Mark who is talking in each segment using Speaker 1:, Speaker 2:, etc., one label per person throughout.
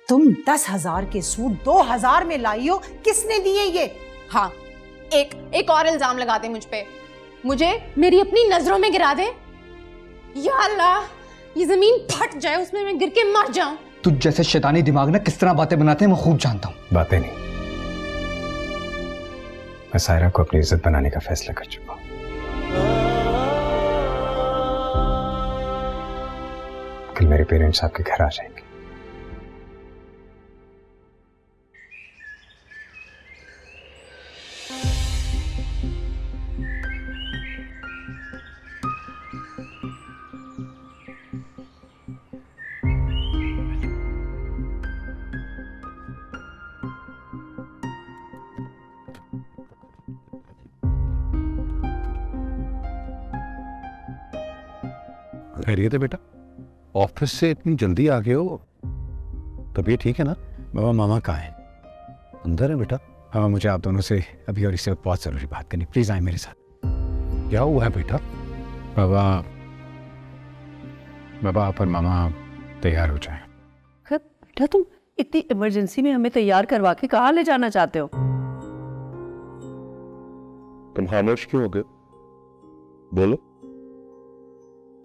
Speaker 1: तुम 10,000 के सूट 2,000 में लाई हो, किसने दिए ये?
Speaker 2: हाँ, एक और इल्जाम लगाते मुझ पे, मुझे मेरी अपनी नजरों में गिरा दे। या अल्लाह, ये जमीन फट जाए, उसमें मैं गिर के मर जाऊं।
Speaker 3: तुझ जैसे शैतानी दिमाग ना किस तरह बातें बनाते हैं मैं खूब जानता हूँ।
Speaker 4: बातें नहीं, मैं सायरा को अपनी इज्जत बनाने का फैसला कर चुका हूँ। कल मेरे पेरेंट्स आपके घर आ जाएंगे।
Speaker 5: खैरियत है बेटा? ऑफिस से इतनी जल्दी आ गए हो, तबीयत ठीक है ना?
Speaker 4: बाबा मामा कहाँ हैं?
Speaker 5: अंदर है बेटा।
Speaker 4: हाँ, मुझे आप दोनों से अभी और इस वक्त बहुत ज़रूरी बात करनी, प्लीज़ आए मेरे साथ।
Speaker 5: क्या हुआ है बेटा?
Speaker 4: बाबा आप और मामा तैयार हो जाएं।
Speaker 6: बेटा तुम इतनी इमरजेंसी में हमें तैयार करवा के कहाँ ले जाना चाहते हो?
Speaker 5: तुम खामोश क्यों हो गए? बोलो।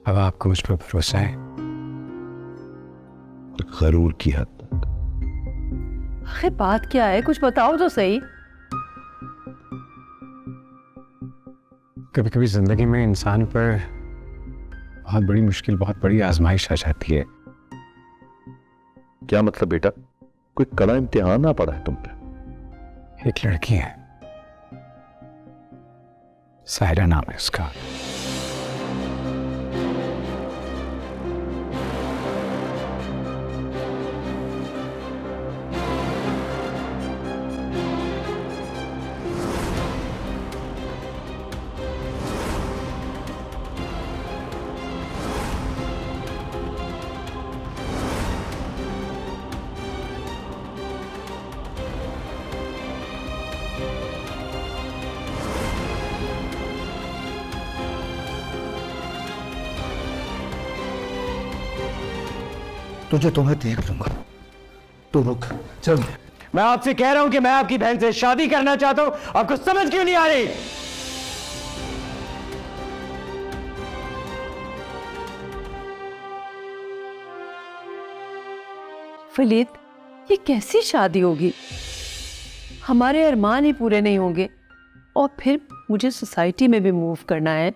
Speaker 4: बाबा आपको मुझ पर भरोसा है?
Speaker 5: जरूर की हद तक।
Speaker 6: आखिर बात क्या है, कुछ बताओ तो सही।
Speaker 4: कभी कभी जिंदगी में इंसान पर बहुत बड़ी मुश्किल, बहुत बड़ी आजमाइश आ जाती है।
Speaker 5: क्या मतलब बेटा? कोई कड़ा इम्तिहान ना पड़ा है तुम पे?
Speaker 4: एक लड़की है, सायरा नाम है उसका।
Speaker 3: तुझे तो मैं देख लूंगा। तू रुक, चल।
Speaker 7: मैं आपसे कह रहा हूं कि मैं आपकी बहन से शादी करना चाहता हूं, आपको समझ क्यों नहीं आ रही?
Speaker 6: फलीद, ये कैसी शादी होगी? हमारे अरमान ही पूरे नहीं होंगे और फिर मुझे सोसाइटी में भी मूव करना है।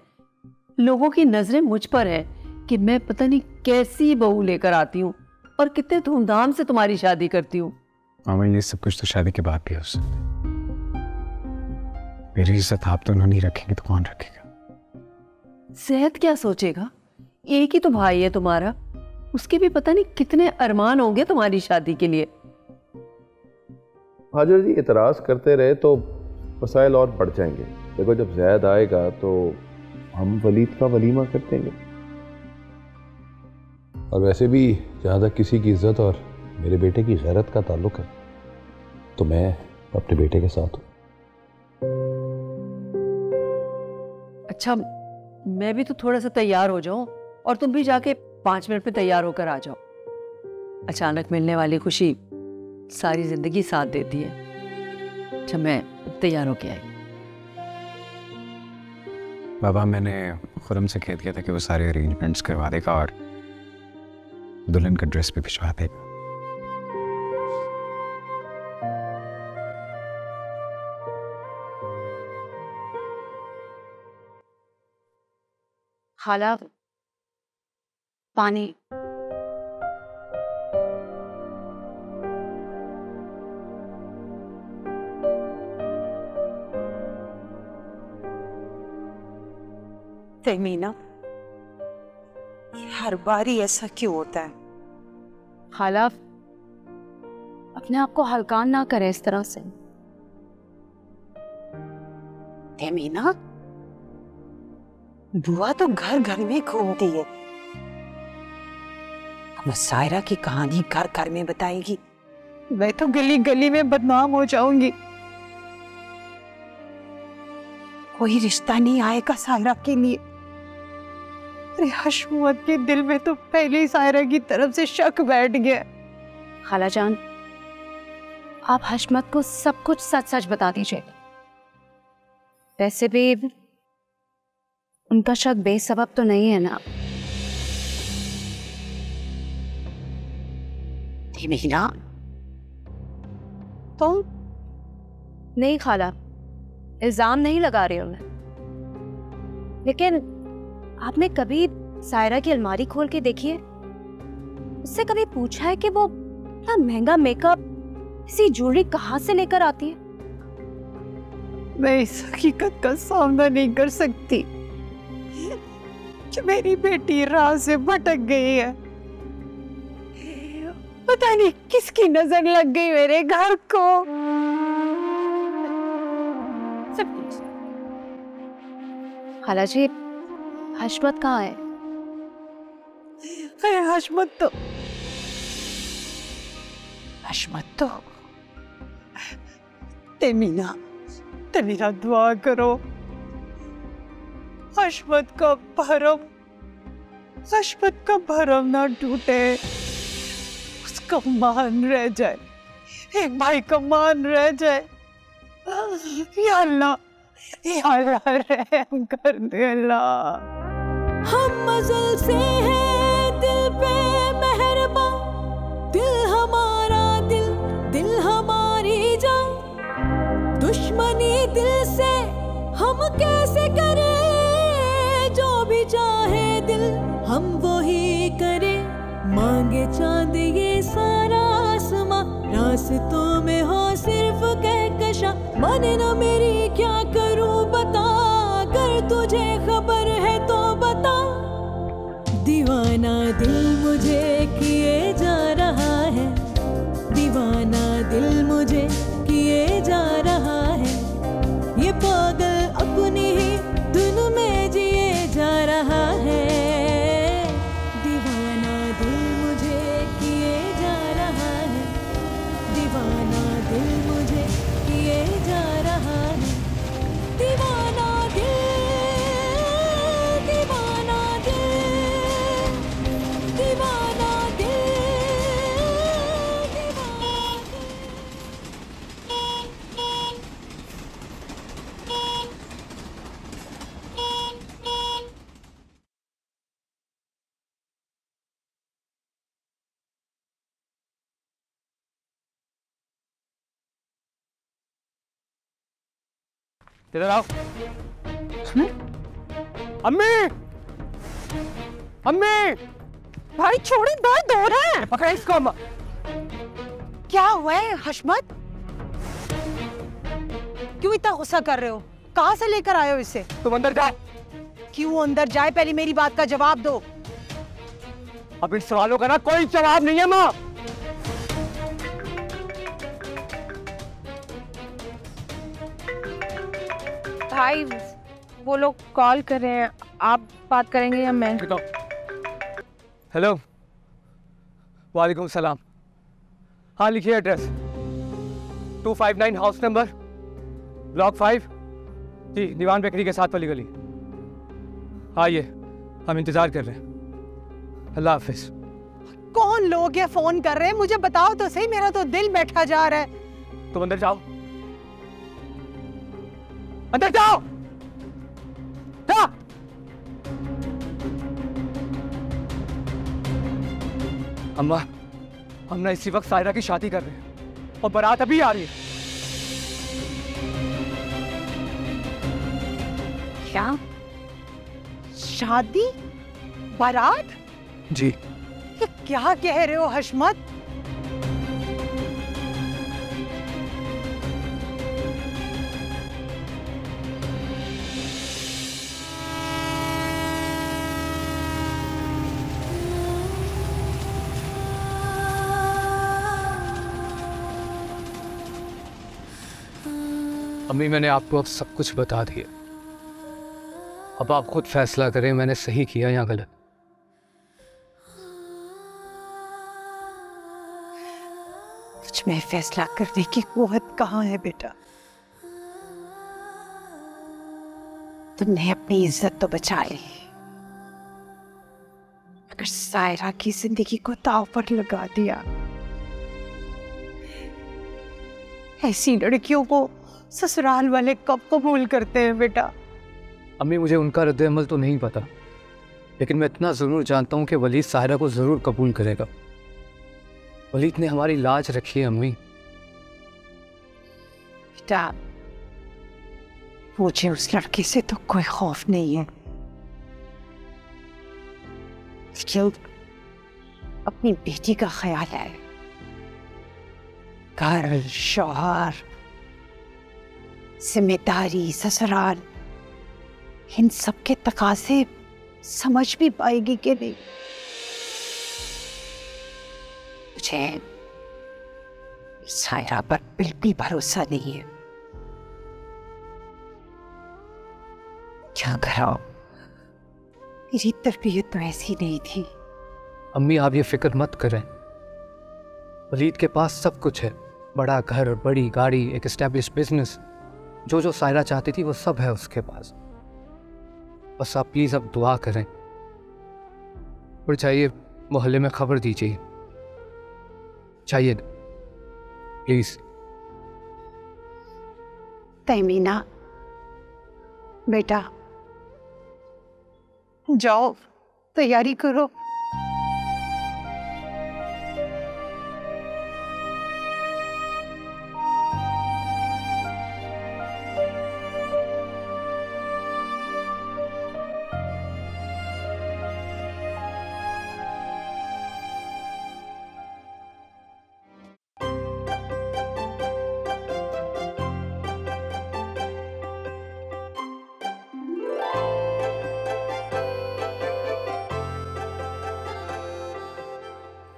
Speaker 6: लोगों की नजरें मुझ पर हैं कि मैं पता नहीं कैसी बहू लेकर आती हूँ और कितने धूमधाम से तुम्हारी शादी करती हूँ।
Speaker 4: मामा ये सब कुछ तो शादी के बाद भी हो सकता है। मेरी इज्जत आप दोनों नहीं रखेंगे तो कौन रखेगा?
Speaker 6: सेहत क्या सोचेगा? एक ही तो भाई है तुम्हारा, उसके भी पता नहीं कितने अरमान होंगे तुम्हारी शादी के लिए।
Speaker 8: हाजिर जी इतराज करते रहे तो मसाइल और बढ़ जाएंगे। देखो जब जैद आएगा तो हम वलीद का वलीमा कर देंगे। और वैसे भी जहाँ तक किसी की इज्जत और मेरे बेटे की गैरत का ताल्लुक है तो मैं अपने बेटे के साथ हूँ।
Speaker 6: अच्छा, मैं भी तो थोड़ा सा तैयार हो जाऊं और तुम भी जाके 5 मिनट में तैयार होकर आ जाओ। अचानक मिलने वाली खुशी सारी जिंदगी साथ देती है। अच्छा, मैं तैयार होके आई।
Speaker 4: बाबा मैंने खुरम से कह दिया था कि वो सारे अरेंजमेंट्स करवा देगा और दुल्हन का ड्रेस भी भिजवा देगा।
Speaker 2: खाला, पानी।
Speaker 1: तहमीना, हर बार ही ऐसा क्यों होता है?
Speaker 2: खाला, अपने आप को हल्का ना करे इस तरह से।
Speaker 1: तहमीना, बुआ तो घर घर में घूमती है, अब सायरा की कहानी घर घर में बताएगी। मैं तो गली गली में बदनाम हो जाऊंगी। कोई रिश्ता नहीं आएगा सायरा के लिए। अरे हशमत के दिल में तो पहले ही सायरा की तरफ से शक बैठ गया।
Speaker 2: खालाजान, आप हशमत को सब कुछ सच सच बता दीजिए। वैसे भी उनका शक बेसबब तो नहीं है ना?
Speaker 1: मीना, तुम?
Speaker 2: नहीं खाला, इल्जाम नहीं लगा रही हूं मैं। लेकिन आपने कभी सायरा की अलमारी खोल के देखी है? उससे कभी पूछा है कि वो इतना महंगा मेकअप, इसी ज्वेलरी कहाँ से लेकर आती है?
Speaker 1: मैं इस हकीकत का सामना नहीं कर सकती कि मेरी बेटी राह से भटक गई है। पता नहीं किसकी नजर लग गई मेरे घर को।
Speaker 2: खाला जी, हशमत कहाँ है?
Speaker 1: अरे हशमत तो तेमीना, तेमीना दुआ करो हशमत का भरम ना टूटे, उसका मान रह जाए, एक भाई का मान रह जाए। या अल्लाह, या अल्लाह रहम कर दे अल्लाह।
Speaker 9: हम मज़ल से हैं दिल पे मेहरबान, दिल हमारा दिल, दिल हमारी जान, दुश्मनी दिल से हम कैसे करें? जो भी चाहे दिल हम वो ही करें, मांगे चांद ये सारा आसमां, रास्तों में हो सिर्फ कहकशा, माने ना मेरी क्या करूं बता, अगर तुझे खबर है तो बता। दीवाना दिल मुझे किए जा रहा है, दीवाना दिल मुझे किए जा रहा है, ये पागल अपनी ही धुन में जिए जा रहा है। दीवाना दिल मुझे किए जा रहा है, दीवाना दिल मुझे किए जा रहा है, दीवाना दिल, दीवाना दिल, दीवाना दिल,
Speaker 7: इधर आओ। अम्मी, अम्मी,
Speaker 1: भाई छोड़े, दर्द हो रहा है।
Speaker 7: पकड़े इसको अम्मा।
Speaker 1: क्या हुआ है हशमत? क्यों इतना गुस्सा कर रहे हो? कहाँ से लेकर आए हो इसे?
Speaker 7: तुम अंदर जाओ।
Speaker 1: क्यों अंदर जाए? पहले मेरी बात का जवाब दो।
Speaker 7: अब इन सवालों का ना कोई जवाब नहीं है माँ।
Speaker 10: भाई वो लोग कॉल कर रहे हैं, आप बात करेंगे या मैं?
Speaker 7: हेलो, वालेकुम सलाम। हाँ लिखिए एड्रेस, 259 हाउस नंबर, ब्लॉक 5 जी, दीवान बेकरी के साथ वाली गली। आइए, हम इंतजार कर रहे हैं। अल्लाह हाफिज।
Speaker 1: कौन लोग ये फोन कर रहे हैं? मुझे बताओ तो सही, मेरा तो दिल बैठा जा रहा है।
Speaker 7: तुम अंदर जाओ, अंदर जाओ, जा। अम्मा, हम ना इसी वक्त सायरा की शादी कर रहे हैं और बारात अभी आ रही है।
Speaker 1: क्या? शादी? बारात?
Speaker 7: जी।
Speaker 1: ये क्या कह रहे हो हशमत?
Speaker 7: अम्मी, मैंने आपको अब सब कुछ बता दिया। अब आप खुद फैसला करें, मैंने सही किया या गलत।
Speaker 1: मुझ में फैसला करने की कुव्वत कहाँ है बेटा? तुमने अपनी इज्जत तो बचा ली, मगर सायरा की जिंदगी को दांव पर लगा दिया। ऐसी लड़कियों को ससुराल वाले कब कबूल करते हैं बेटा?
Speaker 7: अम्मी मुझे उनका रद्द-ए-अमल तो नहीं पता, लेकिन मैं इतना ज़रूर जानता हूँ कि वलीद साहिरा को ज़रूर कबूल करेगा। वलीद ने हमारी लाज रखी है अम्मी।
Speaker 1: बेटा, मुझे उस लड़की से तो कोई खौफ नहीं है, क्यों अपनी बेटी का ख्याल है। घर, शौहर, जिम्मेदारी, ससुराल, इन सब के तकाज़े समझ भी पाएगी कि नहीं? मुझे सायरा पर बिल्कुल भरोसा नहीं है। क्या कराओ, मेरी तरबियत तो ऐसी नहीं थी।
Speaker 7: अम्मी आप ये फिक्र मत करें, वलीद के पास सब कुछ है, बड़ा घर, बड़ी गाड़ी, एक एस्टेब्लिश बिजनेस, जो जो सायरा चाहती थी वो सब है उसके पास। बस आप प्लीज़ अब दुआ करें और चाहिए मोहल्ले में खबर दीजिए, चाहिए प्लीज़।
Speaker 1: तहमीना बेटा, जाओ तैयारी करो।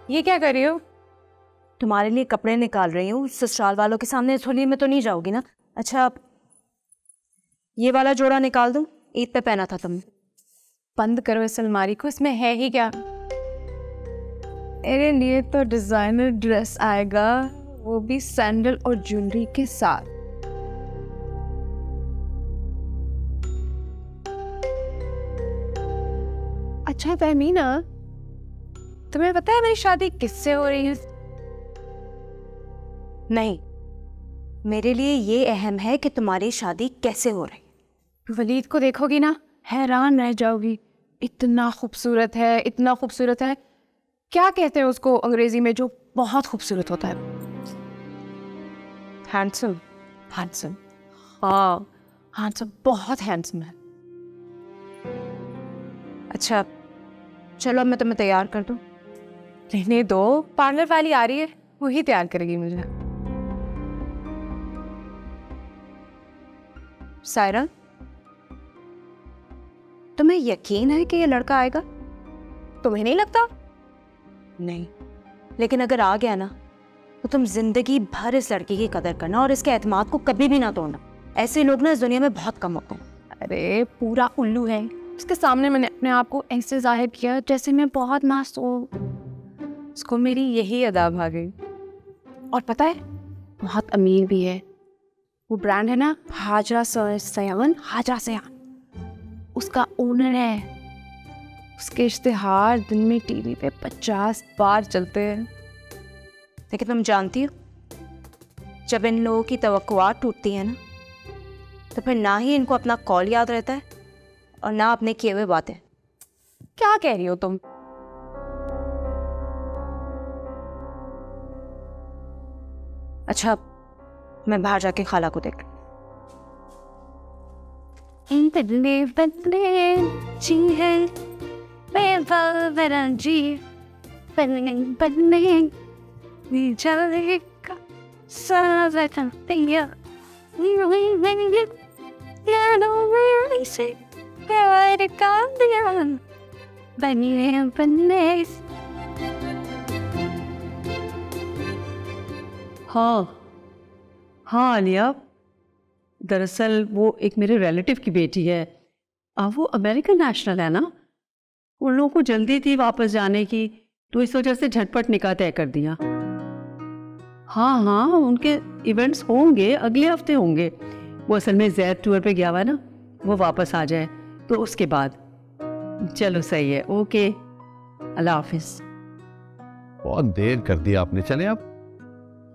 Speaker 2: ये क्या कर रही हो? तुम्हारे लिए कपड़े निकाल रही हूँ। ससुराल वालों के सामने होली में तो नहीं जाओगी ना? अच्छा, ये वाला जोड़ा निकाल दूँ, ईद पे पहना था तुमने।
Speaker 10: बंद करो इस अलमारी को, इसमें है ही क्या? मेरे लिए तो डिजाइनर ड्रेस आएगा, वो भी सैंडल और ज्वेलरी के साथ। अच्छा तहमीना, तुम्हें पता है मेरी शादी किससे हो रही है?
Speaker 2: नहीं, मेरे लिए ये अहम है कि तुम्हारी शादी कैसे हो रही है।
Speaker 10: वलीद को देखोगी ना, हैरान रह जाओगी। इतना खूबसूरत है, इतना खूबसूरत है। क्या कहते हैं उसको अंग्रेजी में जो बहुत खूबसूरत होता है? हैंडसम। हैंडसम, हाँ हैंडसम, बहुत हैंडसम है।
Speaker 2: अच्छा चलो, अब मैं तुम्हें तैयार कर दूँ?
Speaker 10: रहने दो, पार्लर वाली आ रही है, वही तैयार करेगी मुझे।
Speaker 2: सायरा, तुम्हें यकीन है कि ये लड़का आएगा?
Speaker 10: तुम्हें नहीं लगता?
Speaker 2: नहीं, लेकिन अगर आ गया ना तो तुम जिंदगी भर इस लड़की की कदर करना और इसके एतमाद को कभी भी ना तोड़ना। ऐसे लोग ना इस दुनिया में बहुत कम होते हैं।
Speaker 10: अरे पूरा उल्लू है, उसके सामने मैंने अपने आप को ऐसे जाहिर किया जैसे मैं बहुत मासूम। उसको मेरी यही अदा भा गई। और पता है, बहुत अमीर भी है। वो ब्रांड है ना, हाजरा सयान, हाजरा सयान, उसका ओनर है। उसके इश्तिहार दिन में टीवी पे 50 बार चलते हैं।
Speaker 2: लेकिन तुम जानती हो, जब इन लोगों की तवक्कुआत टूटती है ना, तो फिर ना ही इनको अपना कॉल याद रहता है और ना अपने किए हुए बातें।
Speaker 10: क्या कह रही हो तुम?
Speaker 2: अच्छा, मैं बाहर जाके खाला को देख।
Speaker 6: हाँ हाँ आलिया, दरअसल वो एक मेरे रिलेटिव की बेटी है। वो अमेरिकन नेशनल है ना, उन लोगों को जल्दी थी वापस जाने की, तो इस वजह से झटपट निकाह तय कर दिया। हाँ हाँ, उनके इवेंट्स होंगे, अगले हफ्ते होंगे। वो असल में ज़ैद टूर पे गया हुआ है ना, वो वापस आ जाए तो उसके बाद। चलो सही है, ओके, अल्लाह हाफिज।
Speaker 5: बहुत देर कर दी आपने, चले आप।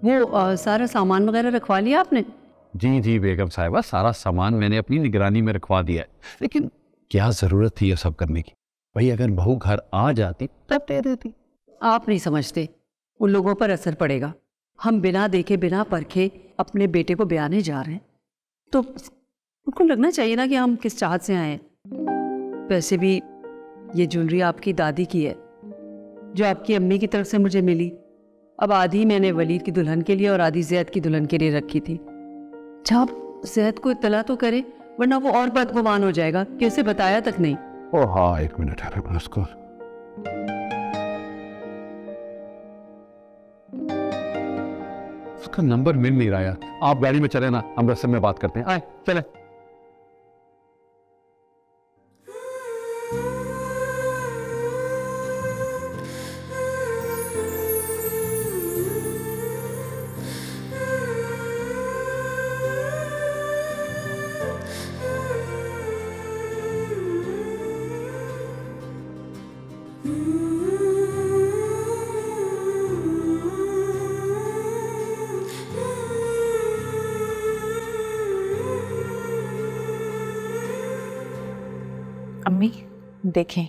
Speaker 6: वो सारा सामान वगैरह रखवा लिया आपने?
Speaker 5: जी जी बेगम साहिबा, सारा सामान मैंने अपनी निगरानी में रखवा दिया है, लेकिन क्या जरूरत थी ये सब करने की? भाई अगर बहू घर आ जाती तब दे देती।
Speaker 6: आप नहीं समझते, उन लोगों पर असर पड़ेगा। हम बिना देखे बिना परखे अपने बेटे को ब्याने जा रहे हैं, तो उनको लगना चाहिए ना कि हम किस चाहत से आए हैं। वैसे भी ये ज्वेलरी आपकी दादी की है, जो आपकी अम्मी की तरफ से मुझे मिली। अब आधी मैंने वलीद की दुल्हन के लिए और आधी जैद की दुल्हन के लिए रखी थी। अच्छा, जैद को इत्तला तो करे, वरना वो और बदगुमान हो जाएगा कि उसे बताया तक नहीं।
Speaker 5: ओ हाँ, एक मिनट है उसको। उसका नंबर मिल नहीं रहा यार। आप गाड़ी में चले ना, हम रस्ते में बात करते हैं। आए चले।
Speaker 10: अम्मी देखें,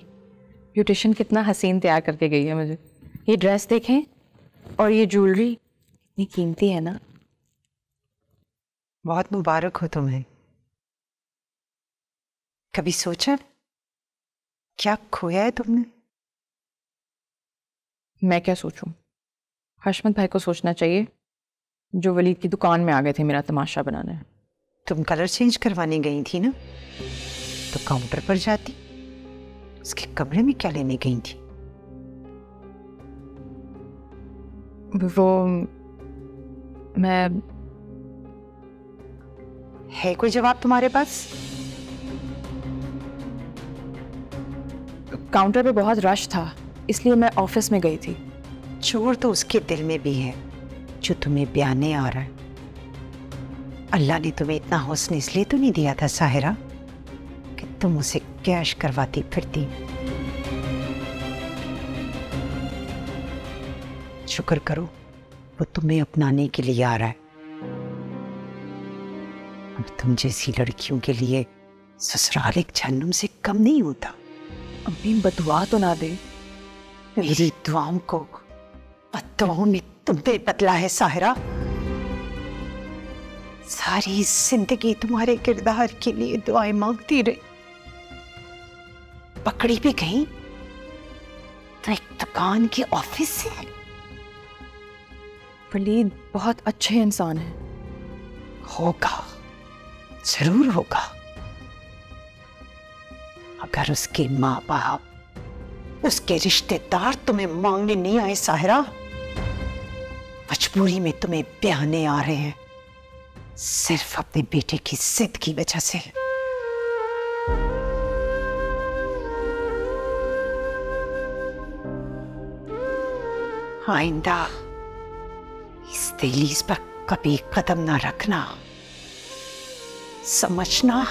Speaker 10: ब्यूटिशियन कितना हसीन तैयार करके गई है मुझे। ये ड्रेस देखें और ये ज्वेलरी इतनी कीमती है ना।
Speaker 1: बहुत मुबारक हो तुम्हें। कभी सोचा क्या खोया है तुमने?
Speaker 10: मैं क्या सोचूं? हशमत भाई को सोचना चाहिए, जो वलीद की दुकान में आ गए थे मेरा तमाशा बनाने।
Speaker 1: तुम कलर चेंज करवाने गई थी ना, तो काउंटर पर जाती। उसके कमरे में क्या लेने गई थी?
Speaker 10: वो मैं
Speaker 1: है कोई जवाब तुम्हारे पास?
Speaker 10: काउंटर पे बहुत रश था, इसलिए मैं ऑफिस में गई थी।
Speaker 1: चोर तो उसके दिल में भी है जो तुम्हें ब्याने आ रहा है। अल्लाह ने तुम्हें इतना हुस्न इसलिए तो नहीं दिया था साहिरा कि तुम उसे कैश करवाती फिरती। शुक्र करो वो तुम्हें अपनाने के लिए आ रहा है। अब तुम जैसी लड़कियों के लिए ससुराल एक जहन्नुम से कम नहीं होता।
Speaker 10: अम्मी बदुआ तो ना दे।
Speaker 1: मेरी दुआओं को बदुआओं ने तुम्हें बदला है साहिरा। सारी जिंदगी तुम्हारे किरदार के लिए दुआएं मांगती रही, पकड़ी भी गई तो एक दुकान के ऑफिस से।
Speaker 10: वलीद बहुत अच्छे इंसान है।
Speaker 1: होगा, जरूर होगा। अगर उसके माँ बाप, उसके रिश्तेदार तुम्हें मांगने नहीं आए साहिरा, मजबूरी में तुम्हें ब्याने आ रहे हैं, सिर्फ अपने बेटे की जिद की वजह से। आइंदा इस दहलीज पर कभी कदम ना रखना। समझना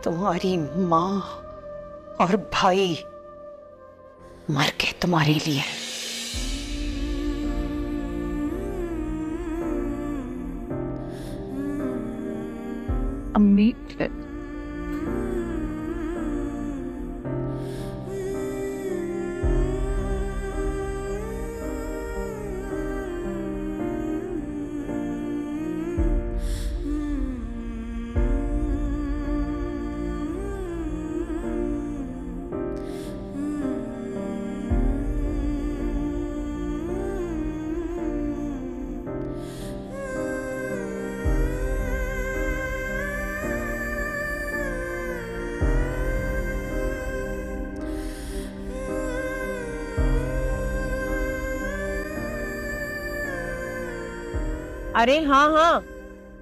Speaker 1: तुम्हारी माँ और भाई मर गए तुम्हारे लिए।
Speaker 10: अम्मी
Speaker 11: अरे हाँ हाँ,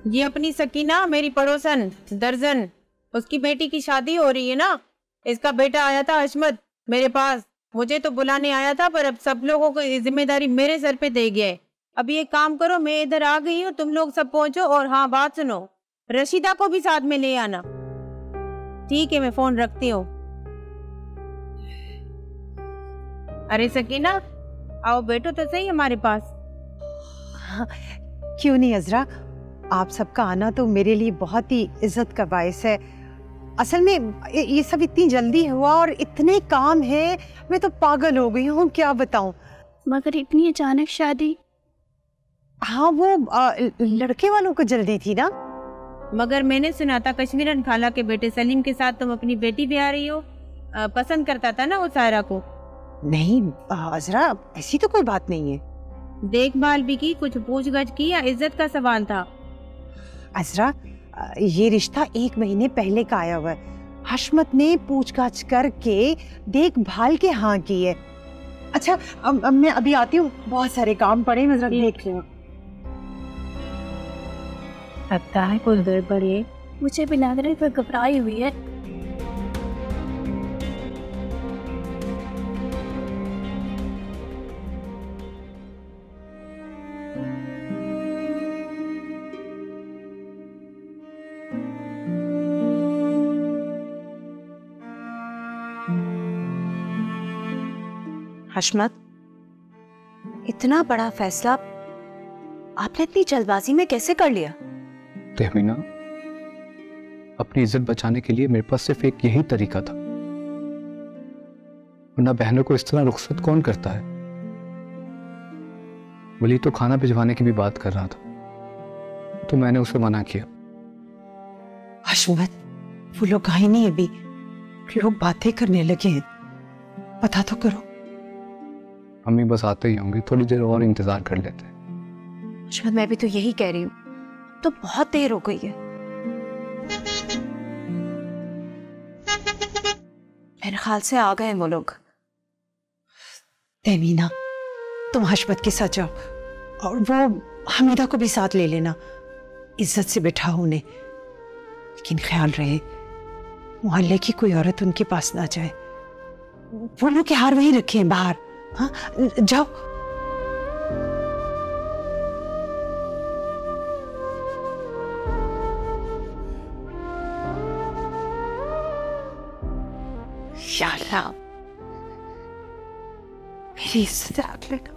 Speaker 11: ये अपनी सकीना मेरी पड़ोसन दर्जन, उसकी बेटी की शादी हो रही है ना। इसका बेटा आया था हशमत मेरे पास, मुझे तो बुलाने आया था, पर अब सब लोगों को ये जिम्मेदारी मेरे सर पे दे गया है। अभी एक काम करो, मैं इधर आ गई हूँ, तुम लोग सब पहुंचो। और हाँ बात सुनो, रशीदा को भी साथ में ले आना। ठीक है, मैं फोन रखती हूँ। अरे सकीना आओ, बैठो तो सही हमारे पास।
Speaker 1: क्यों नहीं अजरा, आप सबका आना तो मेरे लिए बहुत ही इज्जत का बायस है। असल में ये सब इतनी जल्दी हुआ और इतने काम है, मैं तो पागल हो गई हूँ, क्या बताऊं।
Speaker 10: मगर इतनी अचानक शादी?
Speaker 1: हाँ वो लड़के वालों को जल्दी थी ना।
Speaker 11: मगर मैंने सुना था कश्मीरन खाला के बेटे सलीम के साथ तुम अपनी बेटी भी आ रही हो। पसंद करता था ना वो सायरा को?
Speaker 1: नहीं अजरा, ऐसी तो कोई बात नहीं है।
Speaker 11: देखभाल भी की, कुछ पूछगछ की या इज्जत का सवाल था?
Speaker 1: अजरा, ये रिश्ता 1 महीने पहले का आया हुआ है। हशमत ने पूछताछ करके देखभाल के हाँ की है। अच्छा अब मैं अभी आती हूँ, बहुत सारे काम पड़े, मैं जरा देख लूँ।
Speaker 10: लगता है कुछ देर पर ये मुझे भी लग रहा है, फिर घबराई हुई है।
Speaker 2: हशमत, इतना बड़ा फैसला आपने इतनी जल्दबाजी में कैसे कर लिया?
Speaker 4: तहमीना, अपनी इज्जत बचाने के लिए मेरे पास सिर्फ एक यही तरीका था, वरना बहनों को इस तरह रुखसत कौन करता है। वली तो खाना भिजवाने की भी बात कर रहा था, तो मैंने उसे मना किया।
Speaker 1: हशमत, वो लोग आए नहीं अभी, लोग बातें करने लगे हैं, पता तो करो।
Speaker 4: अम्मी बस आते ही होंगे, थोड़ी देर और इंतजार कर लेते हैं।
Speaker 2: हशमत, मैं भी तो यही कह रही हूँ, तो बहुत देर हो गई है। मेरे ख्याल से आ गए हैं वो लोग।
Speaker 1: तहमीना, तुम हशमत के साथ जाओ और वो हमीदा को भी साथ ले लेना, इज्जत से बिठाओ उन्हें, लेकिन ख्याल रहे मोहल्ले की कोई औरत उनके पास ना जाए। फूलों के हार वहीं रखे हैं बाहर। हाँ जाओ। या अल्लाह, मेरी इज्जत रख लेना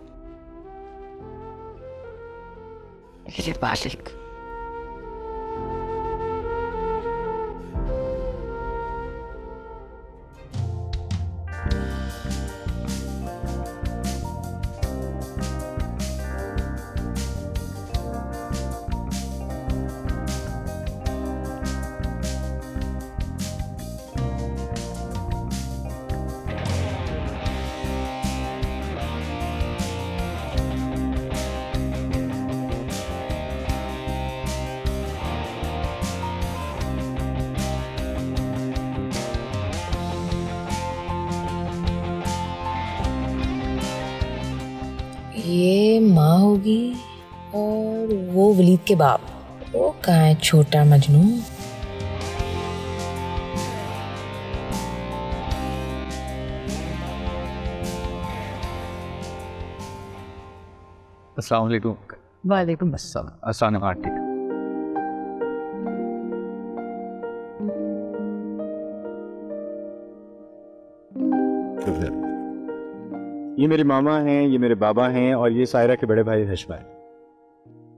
Speaker 1: मेरे मालिक।
Speaker 12: ये माँ होगी और वो वलीद के बाप। वो कहाँ है छोटा मजनू?
Speaker 4: अस्सलाम वालेकुम।
Speaker 1: वालेकुम
Speaker 4: अस्सलाम। ठीक।
Speaker 13: ये मेरे मामा हैं, ये मेरे बाबा हैं और ये सायरा के बड़े भाई हशमा है।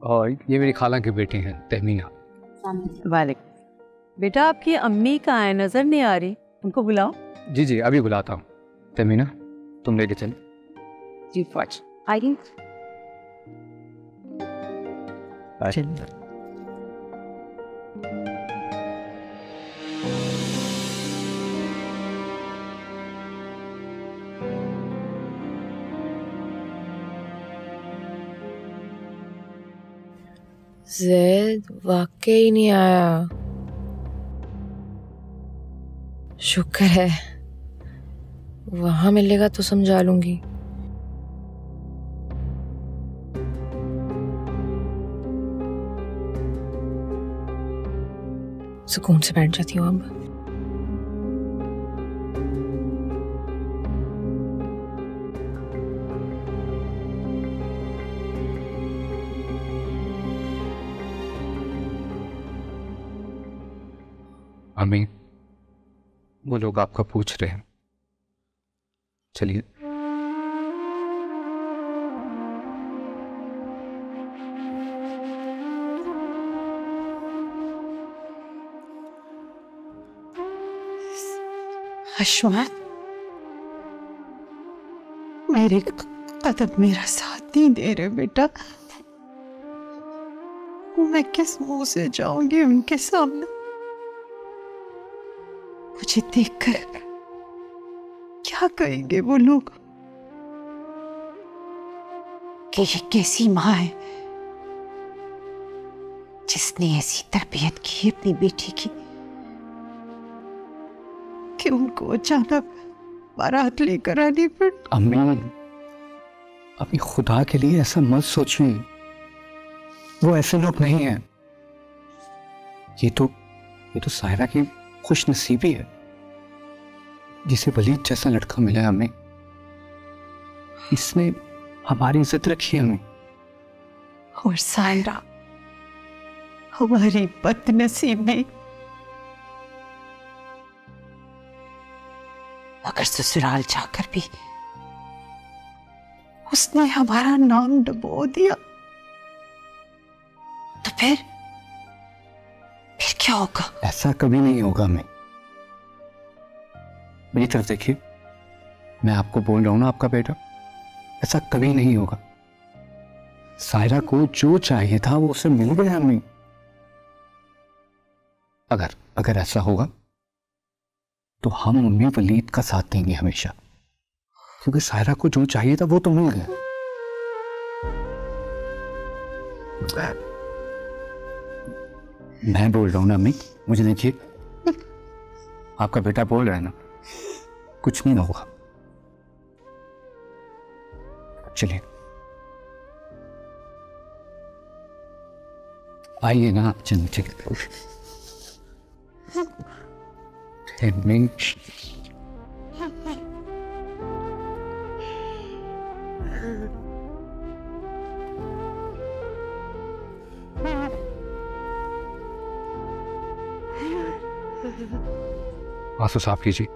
Speaker 4: और ये मेरी खाला के बेटे हैं तहमीना।
Speaker 6: वालेकुम। बेटा, आपकी अम्मी कहाँ है? नजर नहीं आ रही, उनको बुलाओ।
Speaker 4: जी जी अभी बुलाता हूँ। तहमीना तुम लेके चल।
Speaker 6: जी फौज
Speaker 2: आई।
Speaker 12: ज़ैद वाकई नहीं आया। शुक्र है, वहां मिलेगा तो समझा लूंगी। सुकून से बैठ जाती हूँ अब।
Speaker 4: अम्मी, वो लोग आपका पूछ रहे हैं, चलिए।
Speaker 1: अश्वत, मेरे कदम मेरा साथ नहीं दे रहे बेटा। मैं किस मुंह से जाऊंगी उनके सामने? मुझे देखकर क्या कहेंगे वो लोग कि ये कैसी माँ है जिसने ऐसी तरबियत की अपनी बेटी की कि उनको अचानक बारात लेकर आनी पड़ी।
Speaker 3: अम्मी, अभी खुदा के लिए ऐसा मत सोचिए, वो ऐसे लोग नहीं हैं। ये तो सायरा की खुश नसीबी है जिसे वलीद जैसा लड़का मिला है हमें। इसने हमारी इज्जत रखी है हमें।
Speaker 1: और सायरा हमारी बदनसीबी, मगर ससुराल जाकर भी उसने हमारा नाम डुबो दिया। तो फिर क्या होगा?
Speaker 3: ऐसा कभी नहीं होगा। मैं मेरी तरफ देखिए, मैं आपको बोल रहा हूं ना, आपका बेटा ऐसा कभी नहीं होगा। सायरा को जो चाहिए था वो उसे मिल गया हमें। अगर ऐसा होगा तो हम उम्मी वलीद का साथ देंगे हमेशा, क्योंकि सायरा को जो चाहिए था वो तो मिल गया। मैं बोल रहा हूं ना अम्मी, मुझे देखिए, आपका बेटा बोल रहा है ना, कुछ नहीं होगा। चलिए आइए ना, चलिए ठीक
Speaker 4: आंसू साफ कीजिए।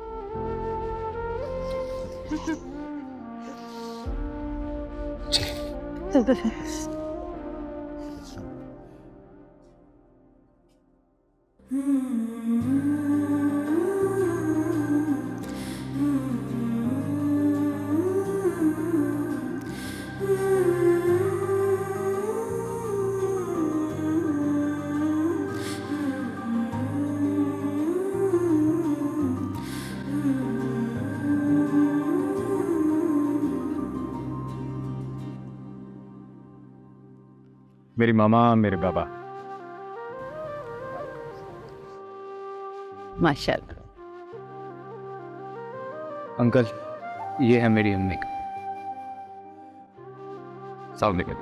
Speaker 13: मेरी मामा, मेरे बाबा।
Speaker 6: माशाल्लाह।
Speaker 4: अंकल, ये है मेरी अम्मी का।
Speaker 5: सलाम अलैकुम।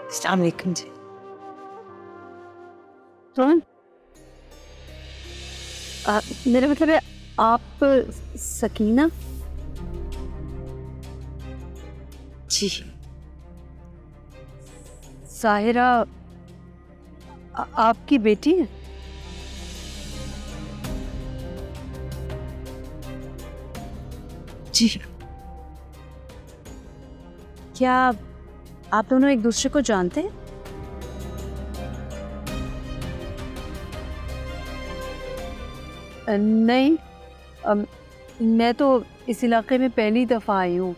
Speaker 1: अस्सलाम वालेकुम जी।
Speaker 6: कौन? मेरा मतलब है आप सकीना?
Speaker 1: जी।
Speaker 6: साहिरा आपकी बेटी है?
Speaker 1: जी।
Speaker 2: क्या आप दोनों एक दूसरे को जानते हैं?
Speaker 6: नहीं, मैं तो इस इलाके में पहली दफा आई हूँ।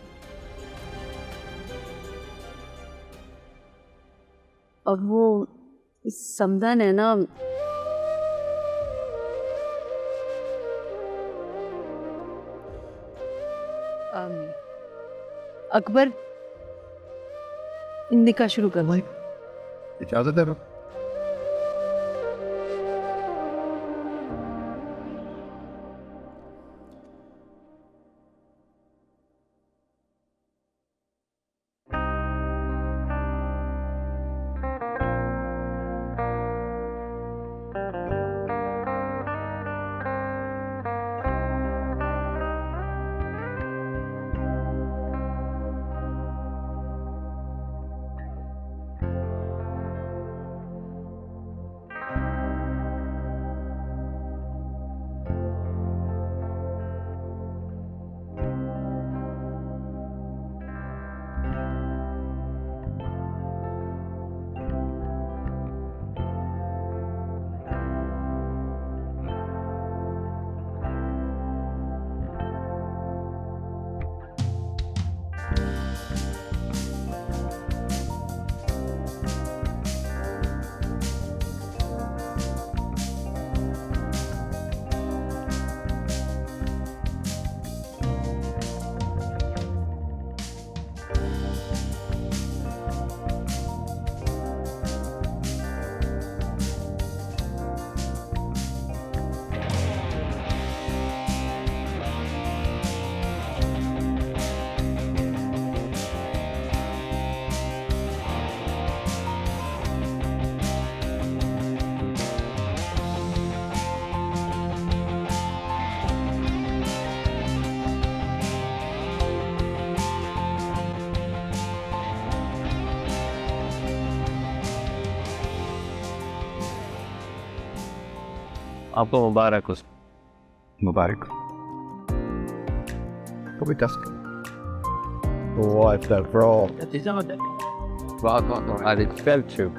Speaker 6: अब वो समदन है ना, अकबर, निकाह शुरू कर भाई।
Speaker 8: इजाजत है?
Speaker 7: आपको मुबारक उस
Speaker 4: मुबारक।
Speaker 8: कभी tusk
Speaker 5: What the bro? Welcome. I felt you.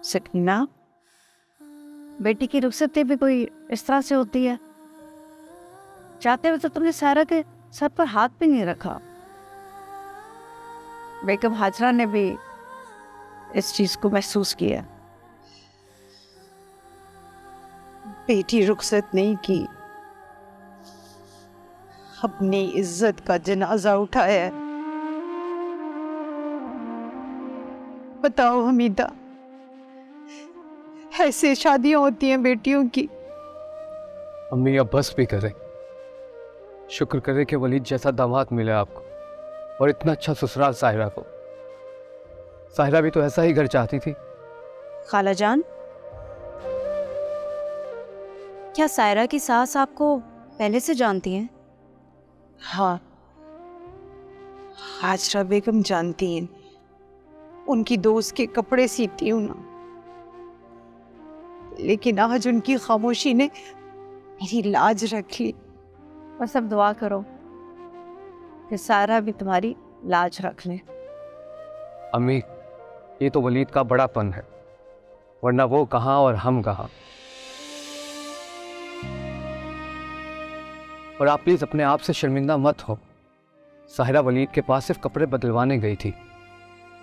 Speaker 2: Sakina, बेटी की रुखसती भी कोई इस तरह से होती है? चाहते हुए तो तुमने सायरा के सर पर हाथ भी नहीं रखा। बेगम हाजरा ने भी इस चीज को महसूस किया।
Speaker 1: बेटी रुखसत नहीं की, अपनी इज्जत का जनाजा उठाया है। बताओ हमीदा, ऐसे शादियां होती हैं बेटियों की?
Speaker 7: अम्मी अब बस भी करें। शुक्र करें कि वलीद जैसा दामाद मिला आपको और इतना अच्छा ससुराल साहिरा को। साहिरा भी तो ऐसा ही घर चाहती थी।
Speaker 2: खाला जान, क्या सायरा की सास आपको पहले से जानती हैं?
Speaker 1: हाँ, हाजरा बेगम जानती हैं। उनकी दोस्त के कपड़े सीती हूं ना। लेकिन आज उनकी खामोशी ने मेरी लाज रख ली।
Speaker 2: बस अब दुआ करो कि सायरा भी तुम्हारी लाज रख ले।
Speaker 7: अम्मी, ये तो वलीद का बड़ापन है, वरना वो कहाँ और हम कहाँ। और आप प्लीज अपने आप से शर्मिंदा मत हो। साहिरा वलीद के पास सिर्फ कपड़े बदलवाने गई थी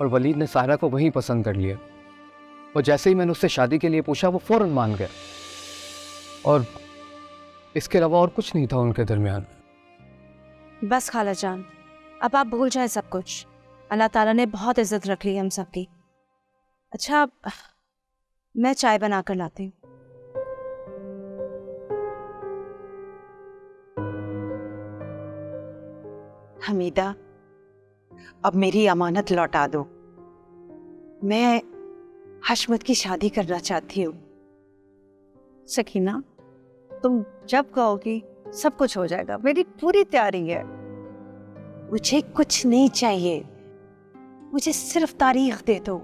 Speaker 7: और वलीद ने साहिरा को वहीं पसंद कर लिया। और जैसे ही मैंने उससे शादी के लिए पूछा, वो फौरन मान गया। और इसके अलावा और कुछ नहीं था उनके दरमियान।
Speaker 2: बस खाला जान, अब आप भूल जाए सब कुछ। अल्लाह ताला ने बहुत इज्जत रख ली हम सबकी। अच्छा, मैं चाय बना कर लाती हूँ।
Speaker 1: हमीदा, अब मेरी अमानत लौटा दो। मैं हशमत की शादी करना चाहती हूँ।
Speaker 2: सकीना, तुम जब कहोगी सब कुछ हो जाएगा। मेरी पूरी तैयारी है।
Speaker 1: मुझे कुछ नहीं चाहिए, मुझे सिर्फ तारीख दे दो।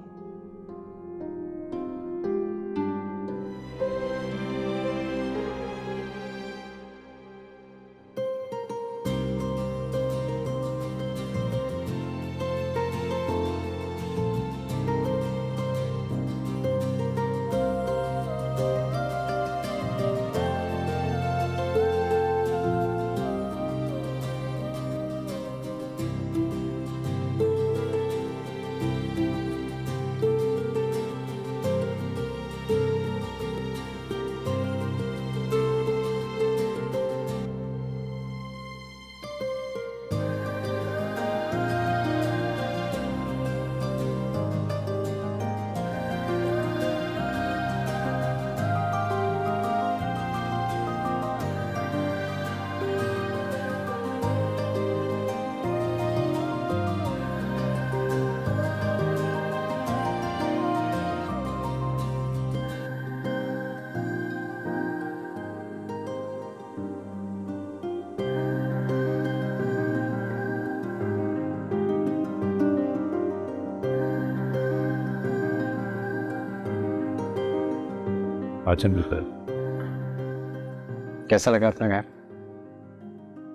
Speaker 4: कैसा लगा अपना घर?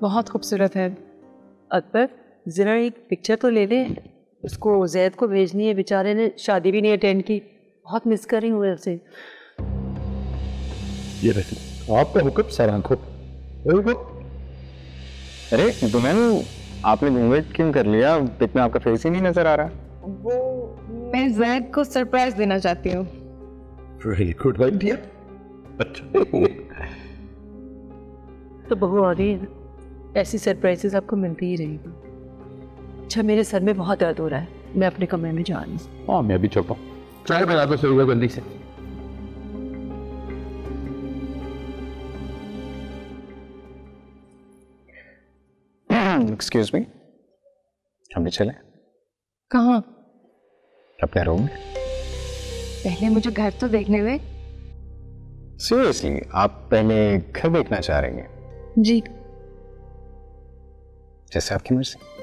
Speaker 6: बहुत खूबसूरत है। अकबर, जरा एक पिक्चर तो ले ले। उसको जैद को भेजनी है, बेचारे ने शादी भी नहीं अटेंड की। बहुत मिस कर रही हूँ उसे।
Speaker 13: ये देखिए, आपका हुक्म सर आंखों।
Speaker 4: अरे तुम्हें आपने घूंघट क्यों कर लिया? पिक में आपका फेस ही नहीं नजर आ रहा।
Speaker 10: वो मैं जैद को सरप्राइज देना चाहती हूँ।
Speaker 13: Very good idea. अच्छा,
Speaker 6: तो बहू आ गई है ना, ऐसी सरप्राइजेस आपको मिलती ही रहेगी। अच्छा, मेरे सर में बहुत दर्द हो रहा है, मैं अपने कमरे में जा रही हूँ।
Speaker 13: हाँ, मैं भी चलता हूँ। चाय बना दो शुरू जल्दी से।
Speaker 4: एक्सक्यूज मी, हम भी चले?
Speaker 10: कहाँ?
Speaker 4: अपने रूम में।
Speaker 10: पहले मुझे घर तो देखने में।
Speaker 4: सीरियसली आप पहले घर देखना चाह रहे हैं?
Speaker 10: जी।
Speaker 4: जैसे आपकी मर्जी।